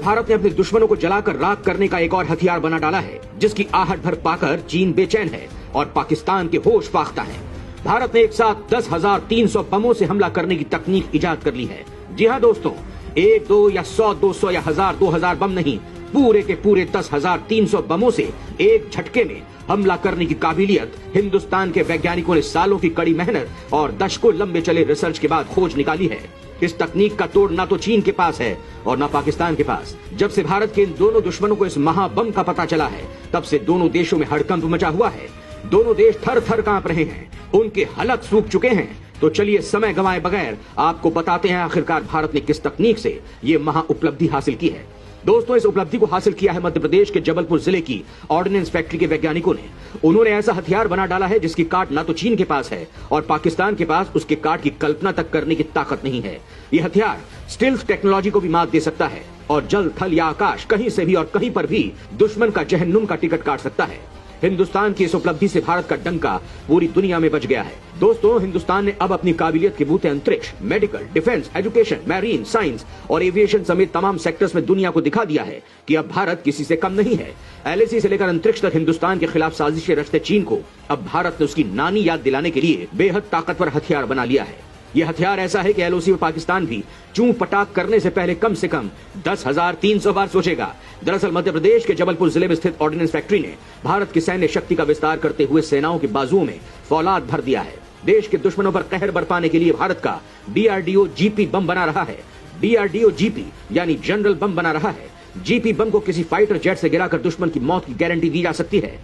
भारत ने अपने दुश्मनों को जलाकर राख करने का एक और हथियार बना डाला है, जिसकी आहट भर पाकर चीन बेचैन है और पाकिस्तान के होश फाख्ता है। भारत ने एक साथ 10,300 बमों से हमला करने की तकनीक इजाद कर ली है। जी हाँ दोस्तों, 1, 2 या 100, 200 या 1000, 2000 बम नहीं, पूरे के पूरे 10,300 बमों से एक झटके में हमला करने की काबिलियत हिंदुस्तान के वैज्ञानिकों ने सालों की कड़ी मेहनत और दशकों लंबे चले रिसर्च के बाद खोज निकाली है। इस तकनीक का तोड़ ना तो चीन के पास है और ना पाकिस्तान के पास। जब से भारत के इन दोनों दुश्मनों को इस महाबम का पता चला है, तब से दोनों देशों में हड़कंप मचा हुआ है। दोनों देश थर थर कांप रहे हैं, उनके हलक सूख चुके हैं। तो चलिए समय गंवाए बगैर आपको बताते हैं आखिरकार भारत ने किस तकनीक से ये महा उपलब्धि हासिल की है। दोस्तों, इस उपलब्धि को हासिल किया है मध्य प्रदेश के जबलपुर जिले की ऑर्डिनेंस फैक्ट्री के वैज्ञानिकों ने। उन्होंने ऐसा हथियार बना डाला है जिसकी काट ना तो चीन के पास है और पाकिस्तान के पास उसके काट की कल्पना तक करने की ताकत नहीं है। यह हथियार स्टिल्थ टेक्नोलॉजी को भी मात दे सकता है और जल, थल या आकाश कहीं से भी और कहीं पर भी दुश्मन का जहन्नुम का टिकट काट सकता है। हिंदुस्तान की इस उपलब्धि से भारत का डंका पूरी दुनिया में बज गया है। दोस्तों, हिंदुस्तान ने अब अपनी काबिलियत के बूते अंतरिक्ष, medical, defence, education, marine, science और एविएशन समेत तमाम सेक्टर्स में दुनिया को दिखा दिया है कि अब भारत किसी से कम नहीं है। एलएसी से लेकर अंतरिक्ष तक हिंदुस्तान के खिलाफ साजिशें रचते चीन को अब भारत ने उसकी नानी याद दिलाने के लिए बेहद ताकतवर हथियार बना लिया है। यह हथियार ऐसा है कि एलओसी में पाकिस्तान भी चूं पटाख करने से पहले कम से कम 10,300 बार सोचेगा। दरअसल मध्य प्रदेश के जबलपुर जिले में स्थित ऑर्डिनेंस फैक्ट्री ने भारत की सैन्य शक्ति का विस्तार करते हुए सेनाओं के बाजुओं में फौलाद भर दिया है। देश के दुश्मनों पर कहर बरपाने के लिए भारत का डीआरडीओ जीपी बम बना रहा है। डीआरडीओ जीपी यानी जनरल बम बना रहा है। जीपी बम को किसी फाइटर जेट से गिराकर दुश्मन की मौत की गारंटी दी जा सकती है।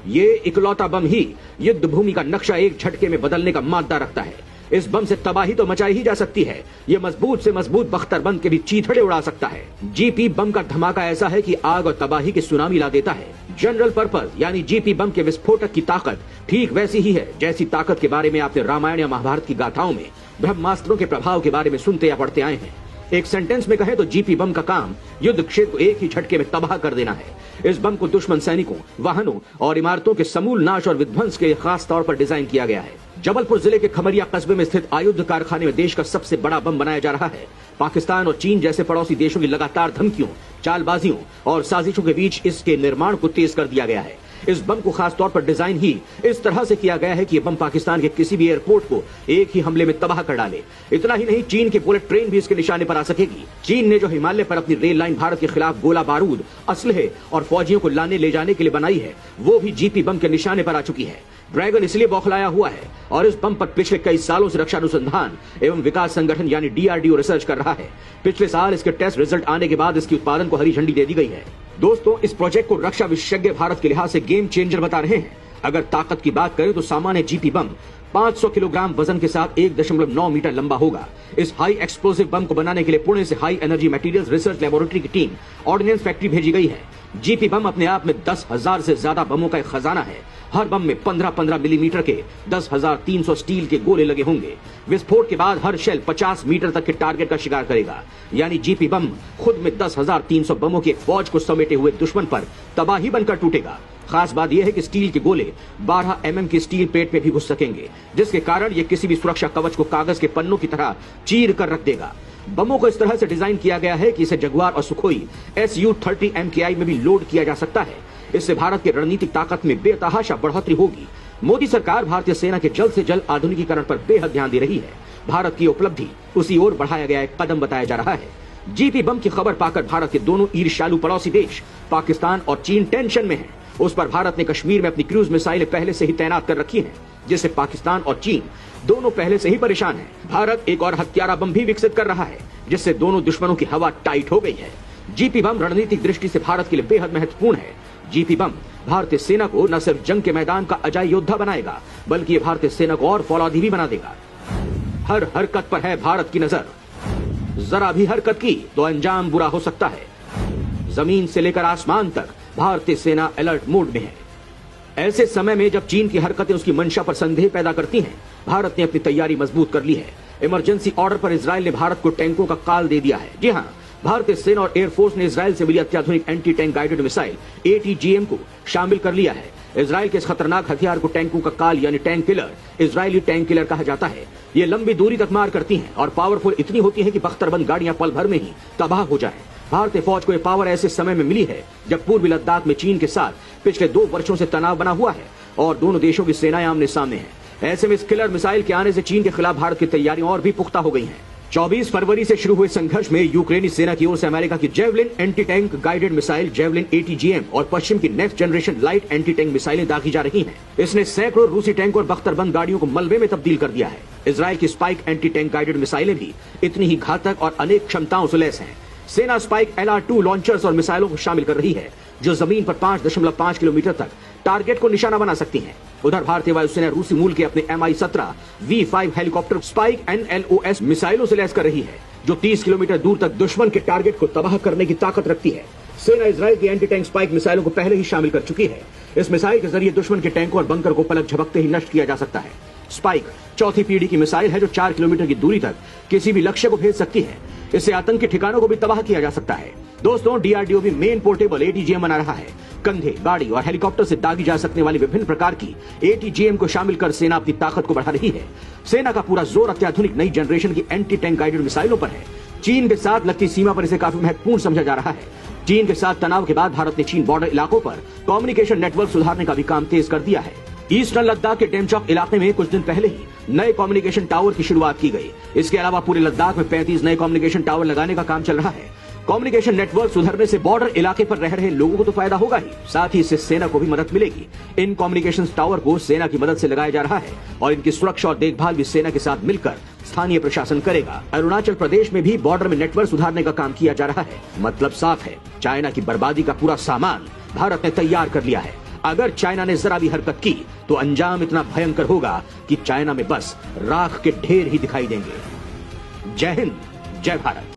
ये इकलौता बम ही युद्ध भूमि का नक्शा एक झटके में बदलने का मादा रखता है। इस बम से तबाही तो मचाई ही जा सकती है, ये मजबूत से मजबूत बख्तरबंद के भी चीथड़े उड़ा सकता है। जीपी बम का धमाका ऐसा है कि आग और तबाही की सुनामी ला देता है। जनरल पर्पज यानी जीपी बम के विस्फोटक की ताकत ठीक वैसी ही है जैसी ताकत के बारे में आपने रामायण या महाभारत की गाथाओं में ब्रह्मास्त्रों के प्रभाव के बारे में सुनते या पढ़ते आए हैं। एक सेंटेंस में कहें तो जीपी बम का काम युद्ध क्षेत्र को एक ही झटके में तबाह कर देना है। इस बम को दुश्मन सैनिकों, वाहनों और इमारतों के समूल नाश और विध्वंस के खास तौर पर डिजाइन किया गया है। जबलपुर जिले के खमरिया कस्बे में स्थित आयुध कारखाने में देश का सबसे बड़ा बम बनाया जा रहा है। पाकिस्तान और चीन जैसे पड़ोसी देशों की लगातार धमकियों, चालबाजियों और साजिशों के बीच इसके निर्माण को तेज कर दिया गया है। इस बम को खास तौर पर डिजाइन ही इस तरह से किया गया है कि यह बम पाकिस्तान के किसी भी एयरपोर्ट को एक ही हमले में तबाह कर डाले। इतना ही नहीं, चीन की बुलेट ट्रेन भी इसके निशाने पर आ सकेगी। चीन ने जो हिमालय पर अपनी रेल लाइन भारत के खिलाफ गोला बारूद, असलहे और फौजियों को लाने ले जाने के लिए बनाई है, वो भी जीपी बम के निशाने पर आ चुकी है। ड्रैगन इसलिए बौखलाया हुआ है और इस बम पर पिछले कई सालों से रक्षा अनुसंधान एवं विकास संगठन यानी डीआरडीओ रिसर्च कर रहा है। पिछले साल इसके टेस्ट रिजल्ट आने के बाद इसकी उत्पादन को हरी झंडी दे दी गई है। दोस्तों, इस प्रोजेक्ट को रक्षा विशेषज्ञ भारत के लिहाज से गेम चेंजर बता रहे हैं। अगर ताकत की बात करें तो सामान्य जीपी बम 500 किलोग्राम वजन के साथ 1.9 मीटर लंबा होगा। इस हाई एक्सप्लोसिव बम को बनाने के लिए पुणे से high energy materials research laboratory की टीम ऑर्डिनेंस फैक्ट्री भेजी गई है। जीपी बम अपने आप में 10,000 से ज्यादा बमों का एक खजाना है। हर बम में 15-15 मिलीमीटर के 10,300 स्टील के गोले लगे होंगे। विस्फोट के बाद हर शेल 50 मीटर तक के टारगेट का शिकार करेगा। यानी जीपी बम खुद में 10,300 बमों की एक फौज को समेटे हुए दुश्मन पर तबाही बनकर टूटेगा। खास बात यह है कि स्टील के गोले 12 mm की स्टील प्लेट में भी घुस सकेंगे, जिसके कारण ये किसी भी सुरक्षा कवच को कागज के पन्नों की तरह चीर कर रख देगा। बमों को इस तरह से डिजाइन किया गया है कि इसे जगुआर और सुखोई Su-30 MKI में भी लोड किया जा सकता है। इससे भारत की रणनीतिक ताकत में बेतहाशा बढ़ोतरी होगी। मोदी सरकार भारतीय सेना के जल्द से जल्द आधुनिकीकरण पर बेहद ध्यान दे रही है। भारत की उपलब्धि उसी ओर बढ़ाया गया एक कदम बताया जा रहा है। जीपी बम की खबर पाकर भारत के दोनों ईर्ष्यालु पड़ोसी देश पाकिस्तान और चीन टेंशन में हैं। उस पर भारत ने कश्मीर में अपनी क्रूज मिसाइलें पहले से ही तैनात कर रखी हैं, जिससे पाकिस्तान और चीन दोनों पहले से ही परेशान हैं। भारत एक और हत्यारा बम भी विकसित कर रहा है, जिससे दोनों दुश्मनों की हवा टाइट हो गई है। जीपी बम रणनीतिक दृष्टि से भारत के लिए बेहद महत्वपूर्ण है। जीपी बम भारतीय सेना को न सिर्फ जंग के मैदान का अजय योद्धा बनाएगा, बल्कि ये भारतीय सेना को और फौलादी भी बना देगा। हर हरकत पर है भारत की नजर, जरा भी हरकत की तो अंजाम बुरा हो सकता है। जमीन से लेकर आसमान तक भारतीय सेना अलर्ट मोड में है। ऐसे समय में जब चीन की हरकतें उसकी मंशा पर संदेह पैदा करती हैं, भारत ने अपनी तैयारी मजबूत कर ली है। इमरजेंसी ऑर्डर पर इजराइल ने भारत को टैंकों का काल दे दिया है। जी हां, भारतीय सेना और एयरफोर्स ने इजराइल से मिली अत्याधुनिक anti tank guided missile ATGM को शामिल कर लिया है। इजराइल के इस खतरनाक हथियार को टैंकों का काल यानी tank killer, Israeli tank killer कहा जाता है। ये लंबी दूरी तक मार करती हैं और पावरफुल इतनी होती है कि बख्तरबंद गाड़ियां पल भर में ही तबाह हो जाएं। भारतीय फौज को यह पावर ऐसे समय में मिली है जब पूर्वी लद्दाख में चीन के साथ पिछले 2 वर्षों से तनाव बना हुआ है और दोनों देशों की सेनाएं आमने सामने हैं। ऐसे में इस किलर मिसाइल के आने से चीन के खिलाफ भारत की तैयारियां और भी पुख्ता हो गई हैं। 24 फरवरी से शुरू हुए संघर्ष में यूक्रेनी सेना की ओर से अमेरिका की javelin anti tank guided missile javelin ATGM और पश्चिम की next generation light anti tank मिसाइलें दागी जा रही हैं। इसने सैकड़ों रूसी टैंक और बख्तरबंद गाड़ियों को मलबे में तब्दील कर दिया है। इजराइल की स्पाइक एंटी टैंक गाइडेड मिसाइलें भी इतनी ही घातक और अनेक क्षमताओं से लैस हैं। सेना स्पाइक LR2 लॉन्चर्स और मिसाइलों को शामिल कर रही है जो जमीन पर 5.5 किलोमीटर तक टारगेट को निशाना बना सकती हैं। उधर भारतीय वायुसेना रूसी मूल के अपने Mi-17 V5 helicopter spike NLOS मिसाइलों से लैस कर रही है जो 30 किलोमीटर दूर तक दुश्मन के टारगेट को तबाह करने की ताकत रखती है। सेना इजराइल की एंटी टैंक स्पाइक मिसाइलों को पहले ही शामिल कर चुकी है। इस मिसाइल के जरिए दुश्मन के टैंकों और बंकर को पलक झपकते ही नष्ट किया जा सकता है। स्पाइक चौथी पीढ़ी की मिसाइल है जो 4 किलोमीटर की दूरी तक किसी भी लक्ष्य को भेज सकती है। इससे आतंकी ठिकानों को भी तबाह किया जा सकता है। दोस्तों, DRDO भी मेन पोर्टेबल ATGM बना रहा है। कंधे, गाड़ी और हेलीकॉप्टर से दागी जा सकने वाली विभिन्न प्रकार की ATGM को शामिल कर सेना अपनी ताकत को बढ़ा रही है। सेना का पूरा जोर अत्याधुनिक नई जनरेशन की एंटी टैंक गाइडेड मिसाइलों पर है। चीन के साथ लगती सीमा पर इसे काफी महत्वपूर्ण समझा जा रहा है। चीन के साथ तनाव के बाद भारत ने चीन बॉर्डर इलाकों पर कम्युनिकेशन नेटवर्क सुधारने का भी काम तेज कर दिया है। ईस्टर्न लद्दाख के डेमचौक इलाके में कुछ दिन पहले ही नए कम्युनिकेशन टावर की शुरुआत की गई। इसके अलावा पूरे लद्दाख में 35 नए कम्युनिकेशन टावर लगाने का काम चल रहा है। कम्युनिकेशन नेटवर्क सुधरने से बॉर्डर इलाके पर रह रहे लोगों को तो फायदा होगा ही, साथ ही इससे सेना को भी मदद मिलेगी। इन कम्युनिकेशन टावर को सेना की मदद से लगाया जा रहा है और इनकी सुरक्षा और देखभाल भी सेना के साथ मिलकर स्थानीय प्रशासन करेगा। अरुणाचल प्रदेश में भी बॉर्डर में नेटवर्क सुधारने का काम किया जा रहा है। मतलब साफ है, चाइना की बर्बादी का पूरा सामान भारत ने तैयार कर लिया है। अगर चाइना ने जरा भी हरकत की तो अंजाम इतना भयंकर होगा कि चाइना में बस राख के ढेर ही दिखाई देंगे। जय हिंद, जय भारत।